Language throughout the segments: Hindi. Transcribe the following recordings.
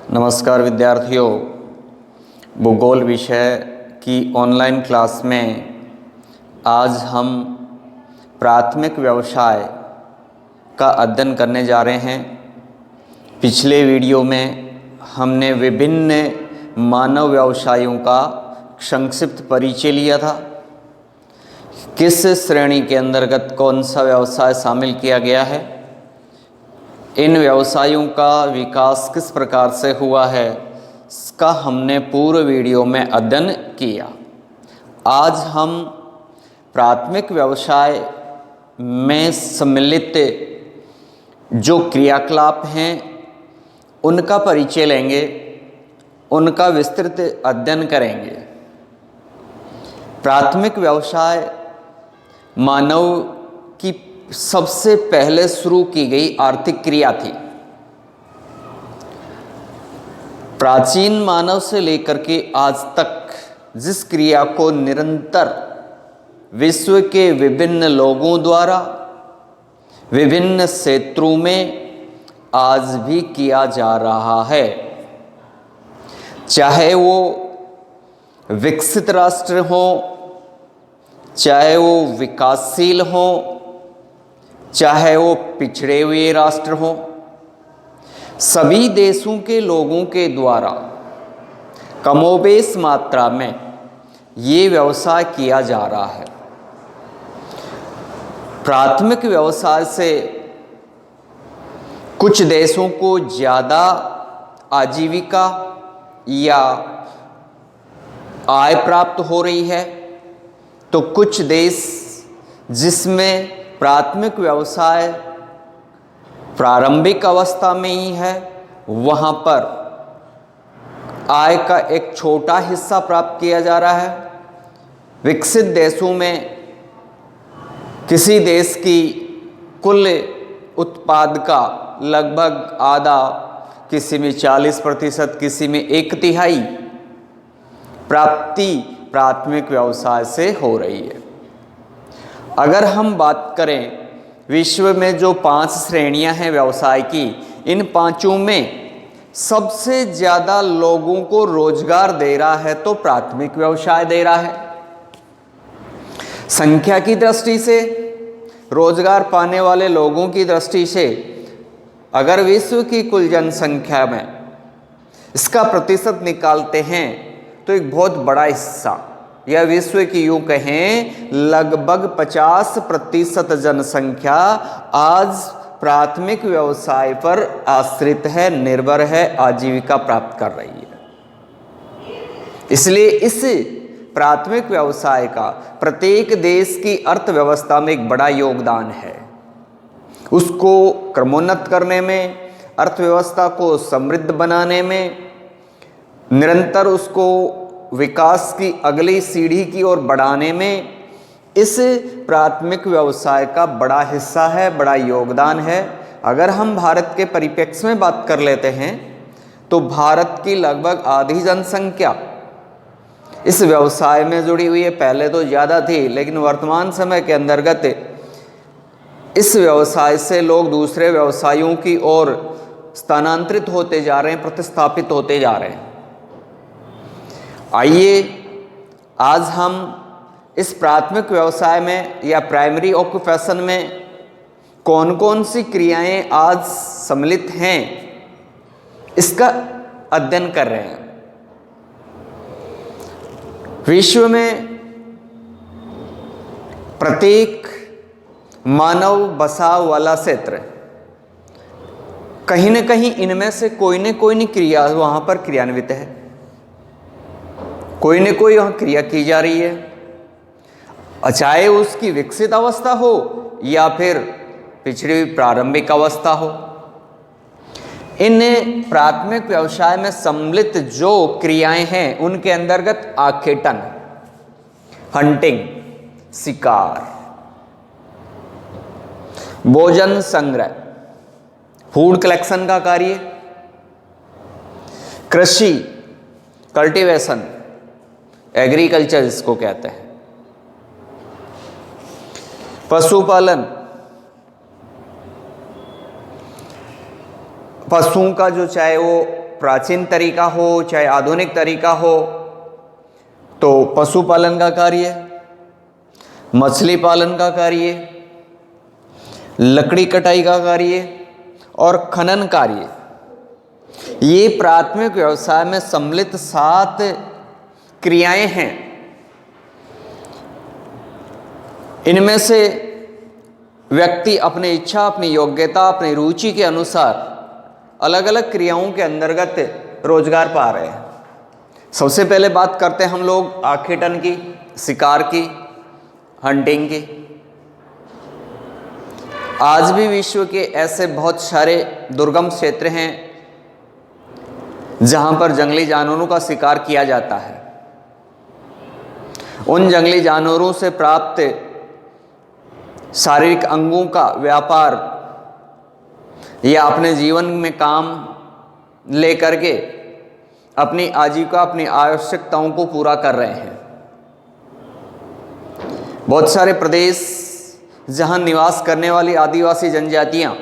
नमस्कार विद्यार्थियों, भूगोल विषय की ऑनलाइन क्लास में आज हम प्राथमिक व्यवसाय का अध्ययन करने जा रहे हैं। पिछले वीडियो में हमने विभिन्न मानव व्यवसायों का संक्षिप्त परिचय लिया था। किस श्रेणी के अंतर्गत कौन सा व्यवसाय शामिल किया गया है, इन व्यवसायों का विकास किस प्रकार से हुआ है, इसका हमने पूर्व वीडियो में अध्ययन किया। आज हम प्राथमिक व्यवसाय में सम्मिलित जो क्रियाकलाप हैं उनका परिचय लेंगे, उनका विस्तृत अध्ययन करेंगे। प्राथमिक व्यवसाय मानव की सबसे पहले शुरू की गई आर्थिक क्रिया थी। प्राचीन मानव से लेकर के आज तक जिस क्रिया को निरंतर विश्व के विभिन्न लोगों द्वारा विभिन्न क्षेत्रों में आज भी किया जा रहा है, चाहे वो विकसित राष्ट्र हो, चाहे वो विकासशील हो, चाहे वो पिछड़े हुए राष्ट्र हो, सभी देशों के लोगों के द्वारा कमोबेश मात्रा में ये व्यवसाय किया जा रहा है। प्राथमिक व्यवसाय से कुछ देशों को ज़्यादा आजीविका या आय प्राप्त हो रही है, तो कुछ देश जिसमें प्राथमिक व्यवसाय प्रारंभिक अवस्था में ही है, वहाँ पर आय का एक छोटा हिस्सा प्राप्त किया जा रहा है। विकसित देशों में किसी देश की कुल उत्पाद का लगभग आधा, किसी में 40%, किसी में 1/3 प्राप्ति प्राथमिक व्यवसाय से हो रही है। अगर हम बात करें विश्व में जो 5 श्रेणियां हैं व्यवसाय की, इन पांचों में सबसे ज़्यादा लोगों को रोजगार दे रहा है तो प्राथमिक व्यवसाय दे रहा है। संख्या की दृष्टि से, रोजगार पाने वाले लोगों की दृष्टि से, अगर विश्व की कुल जनसंख्या में इसका प्रतिशत निकालते हैं तो एक बहुत बड़ा हिस्सा, या विश्व की यूं कहें लगभग 50% जनसंख्या आज प्राथमिक व्यवसाय पर आश्रित है, निर्भर है, आजीविका प्राप्त कर रही है। इसलिए इस प्राथमिक व्यवसाय का प्रत्येक देश की अर्थव्यवस्था में एक बड़ा योगदान है। उसको क्रमोन्नत करने में, अर्थव्यवस्था को समृद्ध बनाने में, निरंतर उसको विकास की अगली सीढ़ी की ओर बढ़ाने में इस प्राथमिक व्यवसाय का बड़ा हिस्सा है, बड़ा योगदान है। अगर हम भारत के परिप्रेक्ष्य में बात कर लेते हैं तो भारत की लगभग आधी जनसंख्या इस व्यवसाय में जुड़ी हुई है। पहले तो ज़्यादा थी, लेकिन वर्तमान समय के अंतर्गत इस व्यवसाय से लोग दूसरे व्यवसायों की ओर स्थानांतरित होते जा रहे हैं, प्रतिस्थापित होते जा रहे हैं। आइए आज हम इस प्राथमिक व्यवसाय में या प्राइमरी ऑक्यूपेशन में कौन कौन सी क्रियाएं आज सम्मिलित हैं, इसका अध्ययन कर रहे हैं। विश्व में प्रत्येक मानव बसा वाला क्षेत्र कहीं न कहीं इनमें से कोई न कोई क्रिया वहां पर क्रियान्वित है, कोई न कोई वहाँ क्रिया की जा रही है, चाहे उसकी विकसित अवस्था हो या फिर पिछड़ी हुई प्रारंभिक अवस्था हो। इन प्राथमिक व्यवसाय में सम्मिलित जो क्रियाएं हैं उनके अंतर्गत आखेटन, हंटिंग, शिकार, भोजन संग्रह, फूड कलेक्शन का कार्य, कृषि, कल्टीवेशन, एग्रीकल्चर इसको कहते हैं, पशुपालन, पशुओं का जो चाहे वो प्राचीन तरीका हो चाहे आधुनिक तरीका हो, तो पशुपालन का कार्य, मछली पालन का कार्य, लकड़ी कटाई का कार्य और खनन कार्य, ये प्राथमिक व्यवसाय में सम्मिलित 7 क्रियाएं हैं। इनमें से व्यक्ति अपनी इच्छा, अपनी योग्यता, अपनी रुचि के अनुसार अलग अलग क्रियाओं के अंतर्गत रोजगार पा रहे हैं। सबसे पहले बात करते हैं हम लोग आखेटन की, शिकार की, हंटिंग की। आज भी विश्व के ऐसे बहुत सारे दुर्गम क्षेत्र हैं जहां पर जंगली जानवरों का शिकार किया जाता है। उन जंगली जानवरों से प्राप्त शारीरिक अंगों का व्यापार या अपने जीवन में काम लेकर के अपनी आजीविका, अपनी आवश्यकताओं को पूरा कर रहे हैं। बहुत सारे प्रदेश जहां निवास करने वाली आदिवासी जनजातियां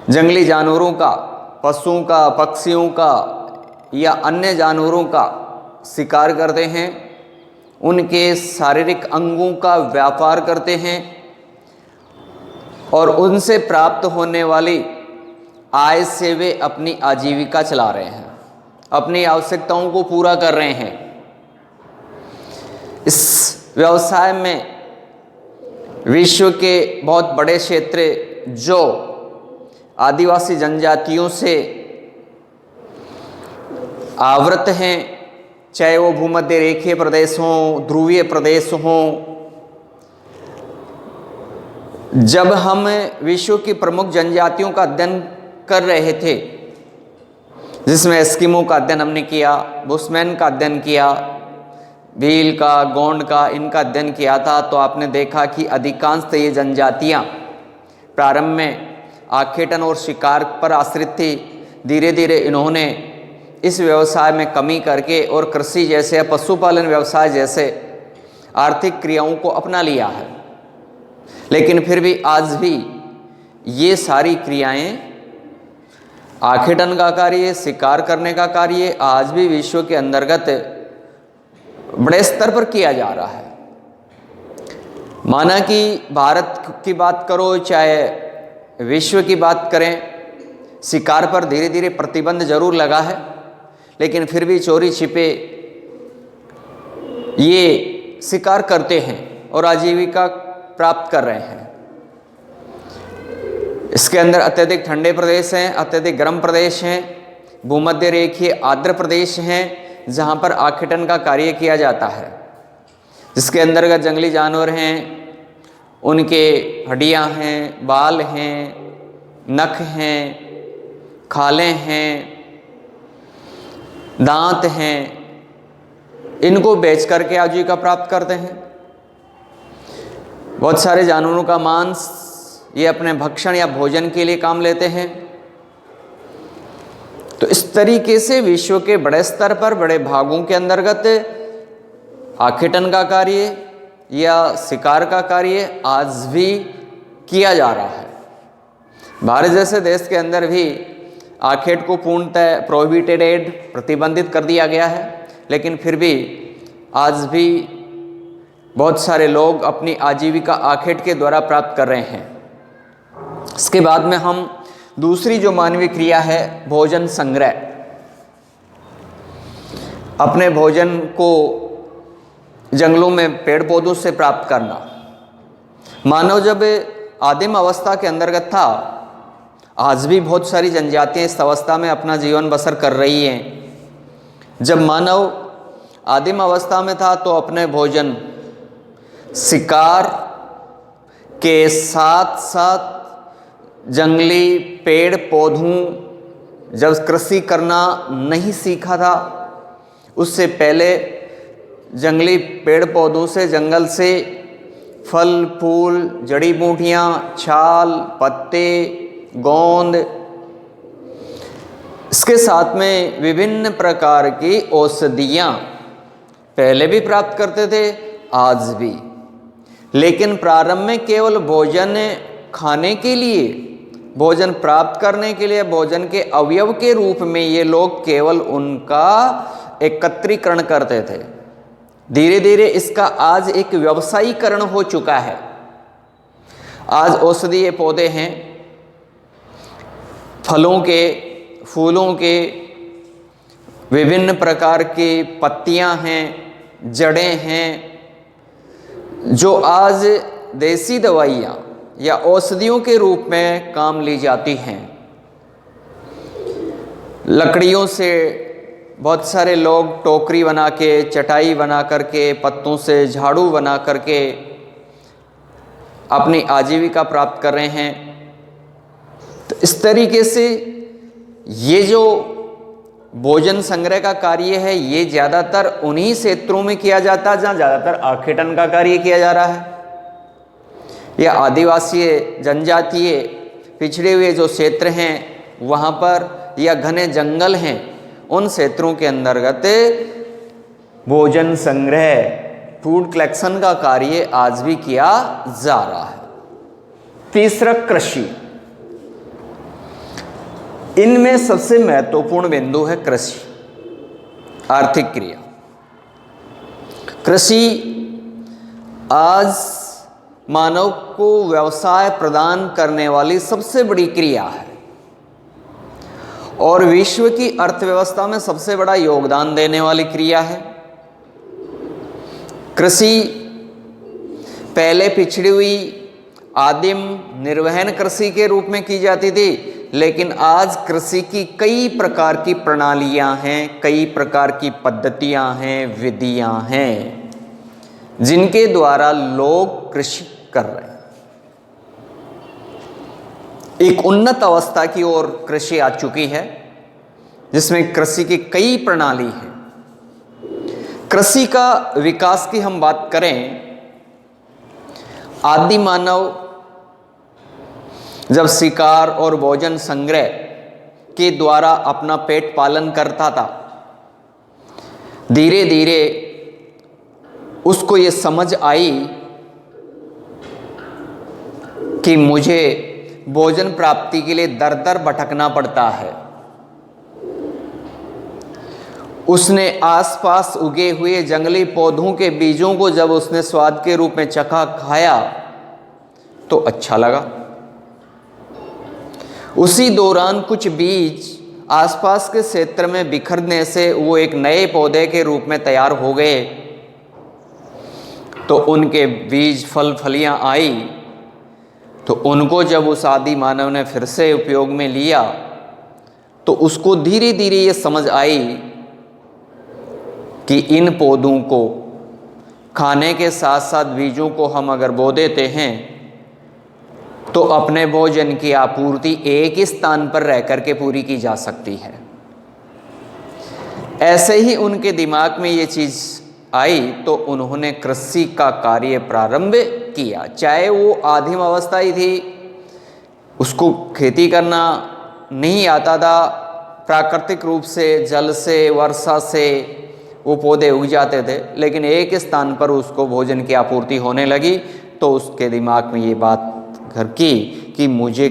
जंगली जानवरों का, पशुओं का, पक्षियों का या अन्य जानवरों का शिकार करते हैं, उनके शारीरिक अंगों का व्यापार करते हैं और उनसे प्राप्त होने वाली आय से वे अपनी आजीविका चला रहे हैं, अपनी आवश्यकताओं को पूरा कर रहे हैं। इस व्यवसाय में विश्व के बहुत बड़े क्षेत्र जो आदिवासी जनजातियों से आवृत हैं, चाहे वो भूमध्य रेखीय प्रदेश हों, ध्रुवीय प्रदेश हों। जब हम विश्व की प्रमुख जनजातियों का अध्ययन कर रहे थे, जिसमें एस्किमो का अध्ययन हमने किया, बुशमैन का अध्ययन किया, भील का, गोंड का, इनका अध्ययन किया था, तो आपने देखा कि अधिकांश ये जनजातियां प्रारंभ में आखेटन और शिकार पर आश्रित थी। धीरे धीरे इन्होंने इस व्यवसाय में कमी करके और कृषि जैसे या पशुपालन व्यवसाय जैसे आर्थिक क्रियाओं को अपना लिया है। लेकिन फिर भी आज भी ये सारी क्रियाएं, आखेटन का कार्य, शिकार करने का कार्य आज भी विश्व के अंतर्गत बड़े स्तर पर किया जा रहा है। माना कि भारत की बात करो चाहे विश्व की बात करें, शिकार पर धीरे धीरे प्रतिबंध जरूर लगा है, लेकिन फिर भी चोरी छिपे ये शिकार करते हैं और आजीविका प्राप्त कर रहे हैं। इसके अंदर अत्यधिक ठंडे प्रदेश हैं, अत्यधिक गर्म प्रदेश हैं, भूमध्य रेखीय आर्द्र प्रदेश हैं जहां पर आखेटन का कार्य किया जाता है, जिसके अंतर्गत जंगली जानवर हैं, उनके हड्डियां हैं, बाल हैं, नख हैं, खालें हैं, दांत हैं, इनको बेच करके आजीविका प्राप्त करते हैं। बहुत सारे जानवरों का मांस ये अपने भक्षण या भोजन के लिए काम लेते हैं। तो इस तरीके से विश्व के बड़े स्तर पर, बड़े भागों के अंतर्गत आखेटन का कार्य या शिकार का कार्य आज भी किया जा रहा है। भारत जैसे देश के अंदर भी आखेट को पूर्णतः प्रोहिबिटेड, प्रतिबंधित कर दिया गया है, लेकिन फिर भी आज भी बहुत सारे लोग अपनी आजीविका आखेट के द्वारा प्राप्त कर रहे हैं। इसके बाद में हम दूसरी जो मानवीय क्रिया है, भोजन संग्रह, अपने भोजन को जंगलों में पेड़ पौधों से प्राप्त करना। मानव जब आदिम अवस्था के अंतर्गत था, आज भी बहुत सारी जनजातियां इस अवस्था में अपना जीवन बसर कर रही हैं। जब मानव आदिम अवस्था में था तो अपने भोजन शिकार के साथ साथ जंगली पेड़ पौधों, जब कृषि करना नहीं सीखा था, उससे पहले जंगली पेड़ पौधों से, जंगल से फल फूल, जड़ी बूटियाँ, छाल, पत्ते, गोंद, इसके साथ में विभिन्न प्रकार की औषधियाँ पहले भी प्राप्त करते थे, आज भी। लेकिन प्रारंभ में केवल भोजन खाने के लिए भोजन प्राप्त करने के लिए भोजन के अवयव के रूप में ये लोग केवल उनका एकत्रीकरण करते थे। धीरे धीरे इसका आज एक व्यवसायीकरण हो चुका है। आज औषधीय पौधे हैं, फलों के, फूलों के, विभिन्न प्रकार की पत्तियां हैं, जड़ें हैं, जो आज देसी दवाइयाँ या औषधियों के रूप में काम ली जाती हैं। लकड़ियों से बहुत सारे लोग टोकरी बना के, चटाई बना करके, पत्तों से झाड़ू बना करके अपनी आजीविका प्राप्त कर रहे हैं। तो इस तरीके से ये जो भोजन संग्रह का कार्य है, ये ज़्यादातर उन्हीं क्षेत्रों में किया जाता है जहाँ ज़्यादातर आखेटन का कार्य किया जा रहा है, या आदिवासी जनजातीय पिछड़े हुए जो क्षेत्र हैं वहाँ पर, या घने जंगल हैं, उन क्षेत्रों के अंतर्गत भोजन संग्रह, फूड कलेक्शन का कार्य आज भी किया जा रहा है। तीसरा, कृषि। इनमें सबसे महत्वपूर्ण बिंदु है कृषि, आर्थिक क्रिया। कृषि आज मानव को व्यवसाय प्रदान करने वाली सबसे बड़ी क्रिया है और विश्व की अर्थव्यवस्था में सबसे बड़ा योगदान देने वाली क्रिया है। कृषि पहले पिछड़ी हुई आदिम निर्वहन कृषि के रूप में की जाती थी, लेकिन आज कृषि की कई प्रकार की प्रणालियां हैं, कई प्रकार की पद्धतियां हैं, विधियां हैं, जिनके द्वारा लोग कृषि कर रहे हैं। एक उन्नत अवस्था की ओर कृषि आ चुकी है, जिसमें कृषि की कई प्रणाली हैं। कृषि का विकास की हम बात करें, आदि मानव जब शिकार और भोजन संग्रह के द्वारा अपना पेट पालन करता था, धीरे धीरे उसको ये समझ आई कि मुझे भोजन प्राप्ति के लिए दर दर भटकना पड़ता है। उसने आसपास उगे हुए जंगली पौधों के बीजों को जब उसने स्वाद के रूप में चखा, खाया, तो अच्छा लगा। उसी दौरान कुछ बीज आसपास के क्षेत्र में बिखरने से वो एक नए पौधे के रूप में तैयार हो गए। तो उनके बीज, फल, फलियां आई, तो उनको जब उस आदि मानव ने फिर से उपयोग में लिया, तो उसको धीरे धीरे ये समझ आई कि इन पौधों को खाने के साथ साथ बीजों को हम अगर बो देते हैं तो अपने भोजन की आपूर्ति एक ही स्थान पर रह करके पूरी की जा सकती है। ऐसे ही उनके दिमाग में ये चीज़ आई, तो उन्होंने कृषि का कार्य प्रारंभ किया। चाहे वो आदिम अवस्था ही थी, उसको खेती करना नहीं आता था, प्राकृतिक रूप से जल से, वर्षा से वो पौधे उग जाते थे, लेकिन एक स्थान पर उसको भोजन की आपूर्ति होने लगी, तो उसके दिमाग में ये बात घर की कि मुझे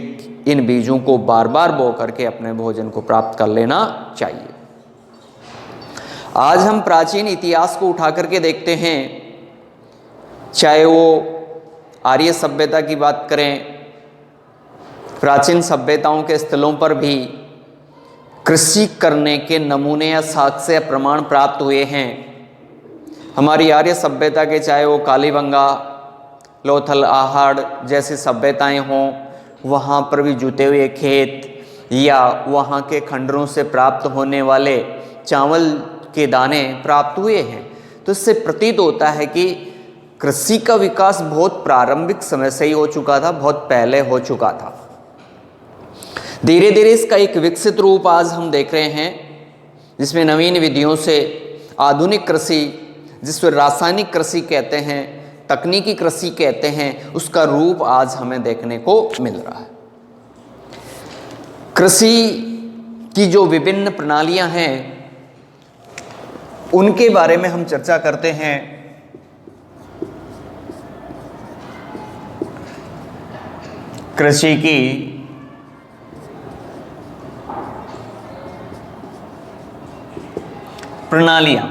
इन बीजों को बार बार बो करके अपने भोजन को प्राप्त कर लेना चाहिए। आज हम प्राचीन इतिहास को उठा करके देखते हैं, चाहे वो आर्य सभ्यता की बात करें, प्राचीन सभ्यताओं के स्थलों पर भी कृषि करने के नमूने या साक्ष्य प्रमाण प्राप्त हुए हैं। हमारी आर्य सभ्यता के, चाहे वो कालीबंगा, लोथल, आहड़ जैसी सभ्यताएं हों, वहाँ पर भी जुते हुए खेत या वहाँ के खंडरों से प्राप्त होने वाले चावल के दाने प्राप्त हुए हैं। तो इससे प्रतीत होता है कि कृषि का विकास बहुत प्रारंभिक समय से ही हो चुका था, बहुत पहले हो चुका था। धीरे धीरे इसका एक विकसित रूप आज हम देख रहे हैं, जिसमें नवीन विधियों से आधुनिक कृषि, जिसको रासायनिक कृषि कहते हैं, तकनीकी कृषि कहते हैं, उसका रूप आज हमें देखने को मिल रहा है। कृषि की जो विभिन्न प्रणालियां हैं, उनके बारे में हम चर्चा करते हैं। कृषि की प्रणालियां।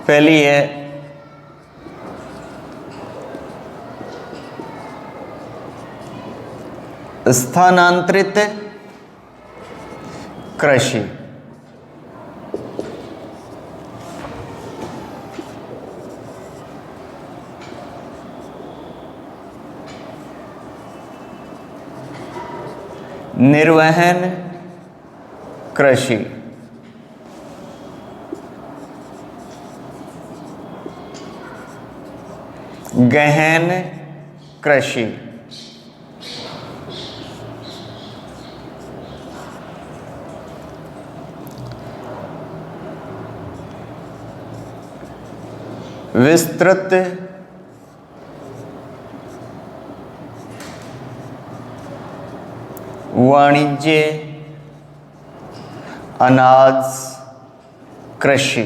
पहली है स्थानांतरित कृषि। निर्वहन कृषि। गहन कृषि। विस्तृत वाणिज्य अनाज कृषि।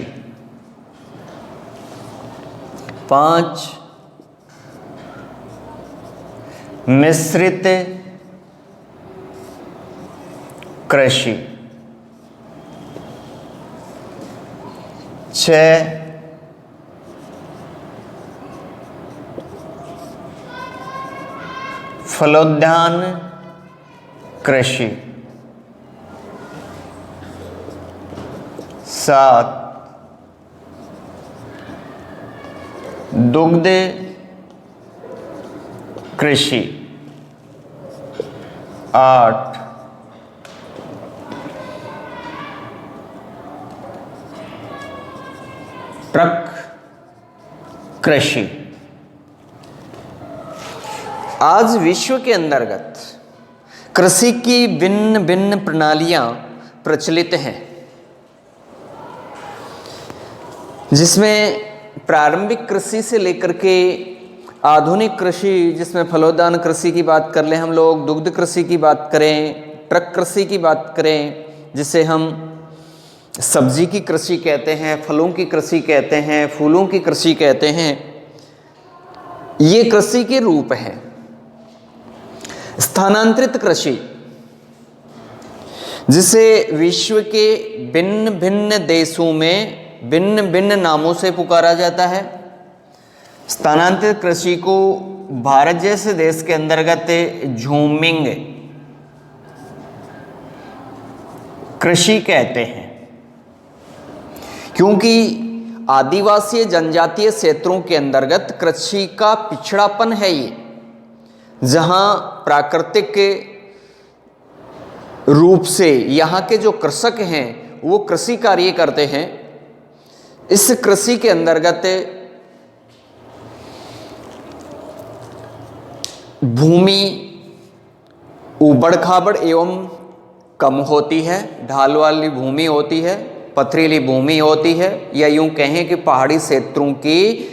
5 मिश्रित कृषि। 6 फलोद्यान कृषि। 7 दुग्ध कृषि। 8 ट्रक कृषि। आज विश्व के अंतर्गत कृषि की भिन्न भिन्न प्रणालियां प्रचलित हैं, जिसमें प्रारंभिक कृषि से लेकर के आधुनिक कृषि, जिसमें फलोद्यान कृषि की बात कर लें हम लोग, दुग्ध कृषि की बात करें, ट्रक कृषि की बात करें, जिसे हम सब्जी की कृषि कहते हैं, फलों की कृषि कहते हैं, फूलों की कृषि कहते हैं। ये कृषि के रूप हैं। स्थानांतरित कृषि, जिसे विश्व के भिन्न भिन्न देशों में भिन्न भिन्न नामों से पुकारा जाता है। स्थानांतरित कृषि को भारत जैसे देश के अंतर्गत झूमिंग कृषि कहते हैं, क्योंकि आदिवासी जनजातीय क्षेत्रों के अंतर्गत कृषि का पिछड़ापन है ये, जहां प्राकृतिक रूप से यहाँ के जो कृषक हैं वो कृषि कार्य करते हैं। इस कृषि के अंतर्गत भूमि ऊबड़ खाबड़ एवं कम होती है, ढाल वाली भूमि होती है, पथरीली भूमि होती है, या यूं कहें कि पहाड़ी क्षेत्रों की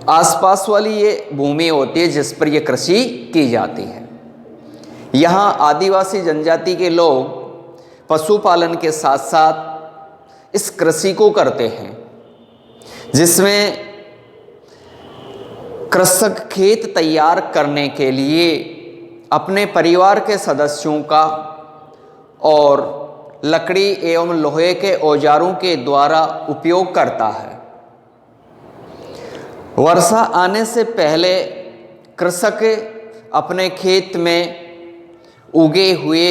आसपास वाली ये भूमि होती है जिस पर यह कृषि की जाती है। यहाँ आदिवासी जनजाति के लोग पशुपालन के साथ साथ इस कृषि को करते हैं, जिसमें कृषक खेत तैयार करने के लिए अपने परिवार के सदस्यों का और लकड़ी एवं लोहे के औजारों के द्वारा उपयोग करता है। वर्षा आने से पहले कृषक अपने खेत में उगे हुए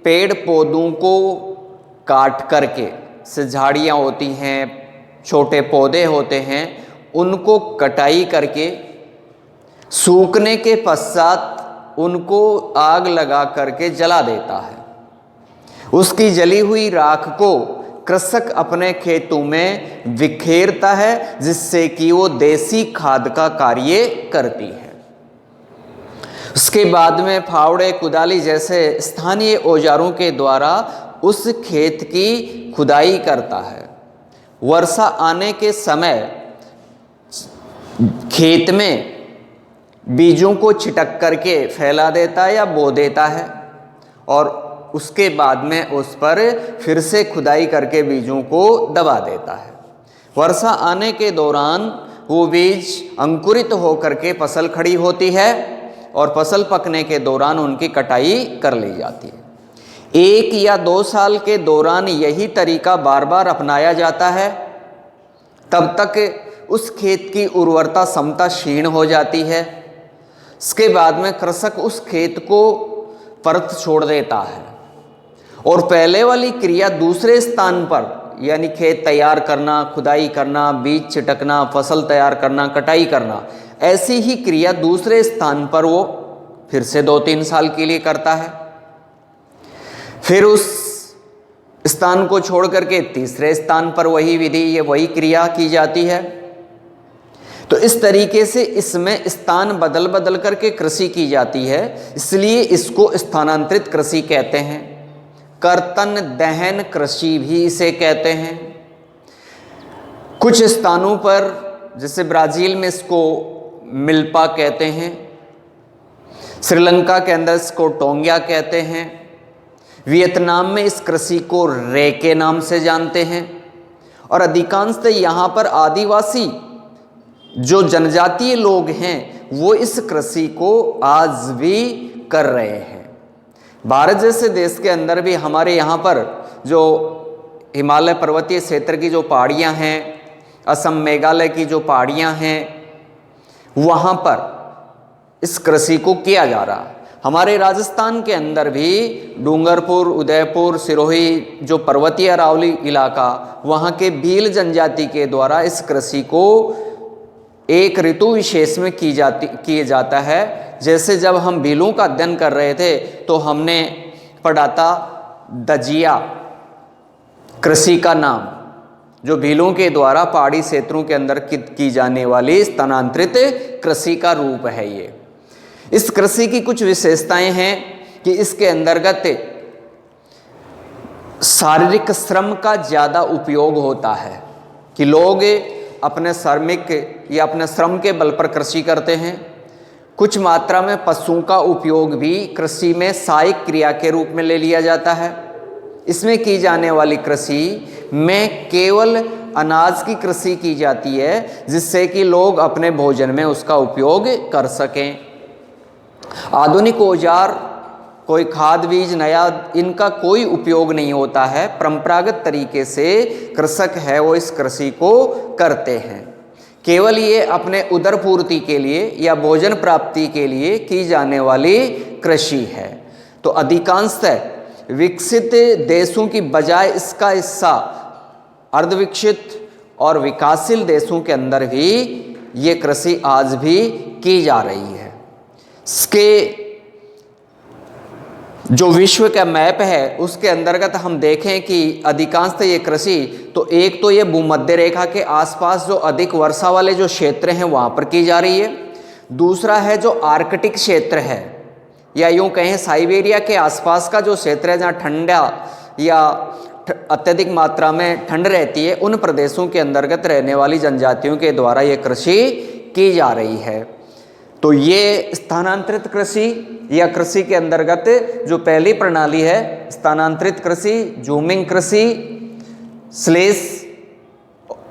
पेड़ पौधों को काट करके, से झाड़ियाँ होती हैं, छोटे पौधे होते हैं, उनको कटाई करके सूखने के पश्चात उनको आग लगा करके जला देता है। उसकी जली हुई राख को कृषक अपने खेतों में बिखेरता है, जिससे कि वो देसी खाद का कार्य करती है। उसके बाद में फावड़े, कुदाली जैसे स्थानीय औजारों के द्वारा उस खेत की खुदाई करता है। वर्षा आने के समय खेत में बीजों को छिटक करके फैला देता है या बो देता है, और उसके बाद में उस पर फिर से खुदाई करके बीजों को दबा देता है। वर्षा आने के दौरान वो बीज अंकुरित होकर के फसल खड़ी होती है और फसल पकने के दौरान उनकी कटाई कर ली जाती है। 1 या 2 साल के दौरान यही तरीका बार बार अपनाया जाता है, तब तक उस खेत की उर्वरता क्षमता क्षीण हो जाती है। इसके बाद में कृषक उस खेत को परत छोड़ देता है और पहले वाली क्रिया दूसरे स्थान पर, यानी खेत तैयार करना, खुदाई करना, बीज छिटकना, फसल तैयार करना, कटाई करना, ऐसी ही क्रिया दूसरे स्थान पर वो फिर से 2-3 साल के लिए करता है। फिर उस स्थान को छोड़ करके तीसरे स्थान पर वही विधि या वही क्रिया की जाती है। तो इस तरीके से इसमें स्थान बदल बदल करके कृषि की जाती है, इसलिए इसको स्थानांतरित कृषि कहते हैं। कर्तन दहन कृषि भी इसे कहते हैं। कुछ स्थानों पर जैसे ब्राजील में इसको मिल्पा कहते हैं, श्रीलंका के अंदर इसको टोंगिया कहते हैं, वियतनाम में इस कृषि को रे के नाम से जानते हैं, और अधिकांशतः यहाँ पर आदिवासी जो जनजातीय लोग हैं वो इस कृषि को आज भी कर रहे हैं। भारत जैसे देश के अंदर भी हमारे यहाँ पर जो हिमालय पर्वतीय क्षेत्र की जो पहाड़ियाँ हैं, असम मेघालय की जो पहाड़ियाँ हैं, वहाँ पर इस कृषि को किया जा रहा है। हमारे राजस्थान के अंदर भी डूंगरपुर, उदयपुर, सिरोही जो पर्वतीय अरावली इलाका, वहाँ के भील जनजाति के द्वारा इस कृषि को एक ऋतु विशेष में किए जाता है। जैसे जब हम भीलों का अध्ययन कर रहे थे तो हमने पढ़ा था दजिया कृषि का नाम, जो भीलों के द्वारा पहाड़ी क्षेत्रों के अंदर की जाने वाली स्थानांतरित कृषि का रूप है। ये इस कृषि की कुछ विशेषताएं हैं कि इसके अंतर्गत शारीरिक श्रम का ज़्यादा उपयोग होता है, कि लोग अपने श्रमिक या अपने श्रम के बल पर कृषि करते हैं। कुछ मात्रा में पशुओं का उपयोग भी कृषि में सहायक क्रिया के रूप में ले लिया जाता है। इसमें की जाने वाली कृषि में केवल अनाज की कृषि की जाती है, जिससे कि लोग अपने भोजन में उसका उपयोग कर सकें। आधुनिक औजार, कोई खाद बीज नया, इनका कोई उपयोग नहीं होता है। परंपरागत तरीके से कृषक है वो इस कृषि को करते हैं। केवल ये अपने उदर पूर्ति के लिए या भोजन प्राप्ति के लिए की जाने वाली कृषि है। तो अधिकांशतः विकसित देशों की बजाय इसका हिस्सा अर्धविकसित और विकासशील देशों के अंदर भी ये कृषि आज भी की जा रही है। इसके जो विश्व का मैप है उसके अंतर्गत हम देखें कि अधिकांशतः ये कृषि, तो एक तो ये भूमध्य रेखा के आसपास जो अधिक वर्षा वाले जो क्षेत्र हैं वहाँ पर की जा रही है। दूसरा है जो आर्कटिक क्षेत्र है, या यूँ कहें साइबेरिया के आसपास का जो क्षेत्र है जहाँ ठंडा या अत्यधिक मात्रा में ठंड रहती है, उन प्रदेशों के अंतर्गत रहने वाली जनजातियों के द्वारा ये कृषि की जा रही है। तो ये स्थानांतरित कृषि या कृषि के अंतर्गत जो पहली प्रणाली है स्थानांतरित कृषि, जूमिंग कृषि, स्लेश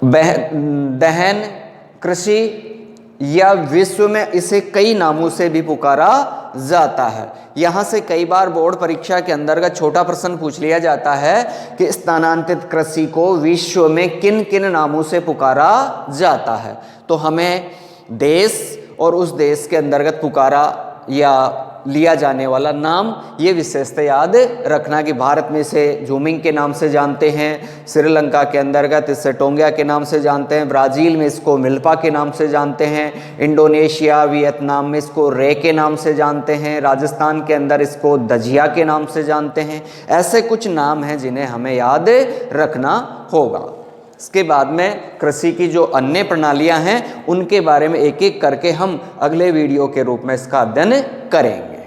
दहन कृषि, या विश्व में इसे कई नामों से भी पुकारा जाता है। यहाँ से कई बार बोर्ड परीक्षा के अंतर्गत छोटा प्रश्न पूछ लिया जाता है कि स्थानांतरित कृषि को विश्व में किन किन नामों से पुकारा जाता है। तो हमें देश और उस देश के अंतर्गत पुकारा या लिया जाने वाला नाम, ये विशेषता याद रखना कि भारत में इसे जूमिंग के नाम से जानते हैं, श्रीलंका के अंतर्गत इसे टोंगिया के नाम से जानते हैं, ब्राज़ील में इसको मिल्पा के नाम से जानते हैं, इंडोनेशिया वियतनाम में इसको रे के नाम से जानते हैं, राजस्थान के अंदर इसको दजिया के नाम से जानते हैं। ऐसे कुछ नाम हैं जिन्हें हमें याद रखना होगा। इसके बाद में कृषि की जो अन्य प्रणालियां हैं उनके बारे में एक एक करके हम अगले वीडियो के रूप में इसका अध्ययन करेंगे।